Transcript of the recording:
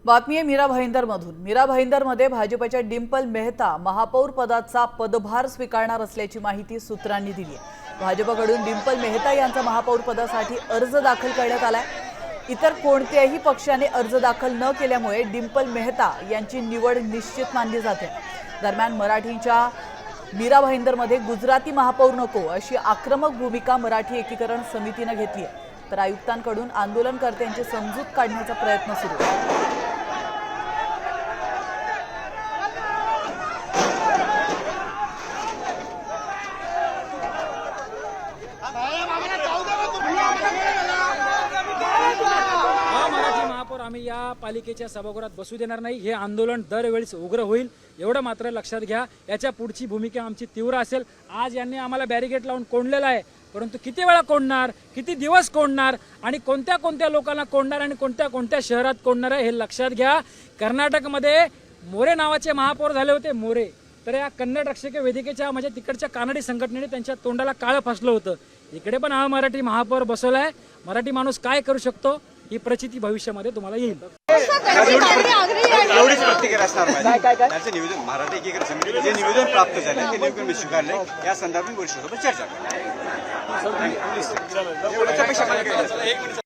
बातमी आहे मीरा भाईंदरमधून। मीरा भाईंदरमध्ये भाजपच्या डिंपल मेहता महापौर पदाचा पदभार स्वीकारणार असल्याची माहिती सूत्रांनी दिली आहे। भाजपकडून डिंपल मेहता यांचा महापौर पदासाठी अर्ज दाखल करण्यात आलाय। इतर कोणत्याही पक्षाने अर्ज दाखल न केल्यामुळे डिंपल मेहता यांची निवड निश्चित मानली जाते। दरम्यान मराठींच्या मीरा भाईंदरमध्ये गुजराती महापौर नको अशी आक्रमक भूमिका मराठी एकीकरण समितीने घेतली आहे, तर आयुक्तांकडून आंदोलनकर्त्यांची समजूत काढण्याचा प्रयत्न सुरू आहे। मराठी महापौर आम्ही या पालिकेच्या सभागृहात बसू देणार नाही। हे आंदोलन दरवेळेस उग्र होईल, एवढं मात्र लक्षात घ्या। याच्या पुढची भूमिका आमची तीव्र असेल। आज यांनी आम्हाला बॅरिकेड लावून कोंडलेलं आहे, परंतु किती वेळा कोंडणार, किती दिवस कोंडणार आणि कोणत्या कोणत्या लोकांना कोंडणार आणि कोणत्या कोणत्या शहरात कोंडणार आहे हे लक्षात घ्या। कर्नाटकमध्ये मोरे नावाचे महापौर झाले होते, मोरे। तर या कन्नड रक्षक वेदिकेच्या म्हणजे तिकडच्या कानडी संघटनेने त्यांच्या तोंडाला काळं फासलं होतं। इकडे पण हा मराठी महापौर बसवलाय। मराठी माणूस काय करू शकतो ही प्रचिती भविष्यामध्ये तुम्हाला येईल। एवढीच प्रतिक्रिया असणार त्याचं निवेदन मराठी एकीकरण समितीने जे निवेदन प्राप्त झाले ते निवेदन मी स्वीकारले। या संदर्भात वरिष्ठांसोबत चर्चा करणार।